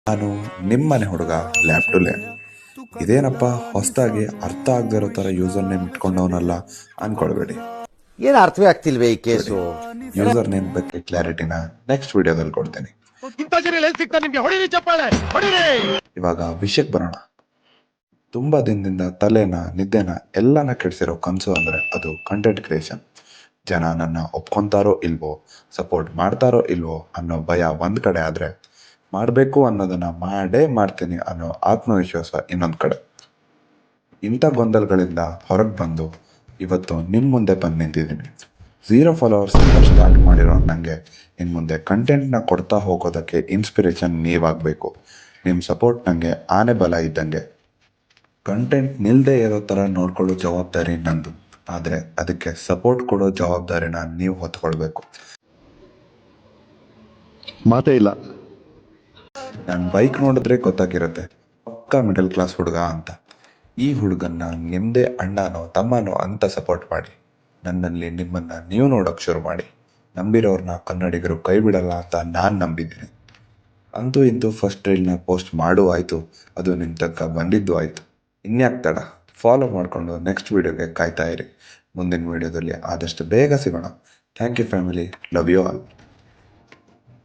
ನಾನು ನಿಮ್ಮನೆ ಹುಡುಗ ಲ್ಯಾಬ್ ಟು ಲೇನ್. ಇದೇನಪ್ಪ ಹೊಸದಾಗಿ ಅರ್ಥ ಆಗದೆ ಇರೋ ಥರ ಯೂಸರ್ ನೇಮ್ ಇಟ್ಕೊಂಡವನಲ್ಲ ಅನ್ಕೊಳ್ಬೇಡಿ. ಏನು ಅರ್ಥವೇ ಆಗ್ತಿಲ್ವೇ ಈ ಕೇಸು. ಯೂಸರ್ ನೇಮ್ ಬಗ್ಗೆ ಕ್ಲಾರಿಟಿನ ನೆಕ್ಸ್ಟ್ ವಿಡಿಯೋದಲ್ಲಿ ಕೊಡ್ತೀನಿ. ಇವಾಗ ವಿಷಯಕ್ಕೆ ಬರೋಣ. ತುಂಬ ದಿನದಿಂದ ತಲೆನ ನಿದ್ದೆನ ಎಲ್ಲನ ಕೆಡಿಸಿರೋ ಕನಸು ಅಂದರೆ ಅದು ಕಂಟೆಂಟ್ ಕ್ರಿಯೇಷನ್. ಜನ ನನ್ನ ಒಪ್ಕೊತಾರೋ ಇಲ್ವೋ, ಸಪೋರ್ಟ್ ಮಾಡ್ತಾರೋ ಇಲ್ವೋ ಅನ್ನೋ ಭಯ ಒಂದು ಕಡೆ ಆದರೆ, ಮಾಡಬೇಕು ಅನ್ನೋದನ್ನು ಮಾಡೇ ಮಾಡ್ತೀನಿ ಅನ್ನೋ ಆತ್ಮವಿಶ್ವಾಸ ಇನ್ನೊಂದು ಕಡೆ. ಇಂಥ ಗೊಂದಲಗಳಿಂದ ಹೊರಗೆ ಬಂದು ಇವತ್ತು ನಿಮ್ಮ ಮುಂದೆ ಬಂದು ನಿಂತಿದ್ದೀನಿ. 0 ಫಾಲೋವರ್ಸ್ ಸ್ಟಾರ್ಟ್ ಮಾಡಿರೋ ನನಗೆ ಇನ್ನು ಮುಂದೆ ಕಂಟೆಂಟ್ನ ಕೊಡ್ತಾ ಹೋಗೋದಕ್ಕೆ ಇನ್ಸ್ಪಿರೇಷನ್ ನೀವಾಗಬೇಕು. ನಿಮ್ಮ ಸಪೋರ್ಟ್ ನನಗೆ ಆನೆ ಬಲ ಇದ್ದಂಗೆ. ಕಂಟೆಂಟ್ ನಿಲ್ಲದೆ ಇರೋ ಥರ ನೋಡ್ಕೊಳ್ಳೋ ಜವಾಬ್ದಾರಿ ನಂದು, ಆದರೆ ಅದಕ್ಕೆ ಸಪೋರ್ಟ್ ಕೊಡೋ ಜವಾಬ್ದಾರಿನ ನೀವು ಹೊತ್ಕೊಳ್ಬೇಕು. ಮಾತೇ ಇಲ್ಲ. ನನ್ನ ಬೈಕ್ ನೋಡಿದ್ರೆ ಗೊತ್ತಾಗಿರುತ್ತೆ ಪಕ್ಕಾ ಮಿಡಲ್ ಕ್ಲಾಸ್ ಹುಡುಗ ಅಂತ. ಈ ಹುಡುಗನ್ನ ನಿಮ್ಮದೇ ಅಣ್ಣನೋ ತಮ್ಮನೋ ಅಂತ ಸಪೋರ್ಟ್ ಮಾಡಿ. ನನ್ನಲ್ಲಿ ನಿಮ್ಮನ್ನು ನೀವು ನೋಡೋಕ್ಕೆ ಶುರು ಮಾಡಿ. ನಂಬಿರೋರನ್ನ ಕನ್ನಡಿಗರು ಕೈ ಬಿಡಲ್ಲ ಅಂತ ನಾನು ನಂಬಿದ್ದೀನಿ. ಅಂತೂ ಇಂತೂ ಫಸ್ಟ್ ರೀಲ್ನ ಪೋಸ್ಟ್ ಮಾಡೂ ಆಯಿತು, ಅದು ನಿಮ್ಮ ತನಕ ಬಂದಿದ್ದು ಆಯಿತು. ಇನ್ಯಾಕೆ ತಡ, ಫಾಲೋ ಮಾಡಿಕೊಂಡು ನೆಕ್ಸ್ಟ್ ವೀಡಿಯೋಗೆ ಕಾಯ್ತಾ ಇರಿ. ಮುಂದಿನ ವೀಡಿಯೋದಲ್ಲಿ ಆದಷ್ಟು ಬೇಗ ಸಿಗೋಣ. Thank you family, love you all.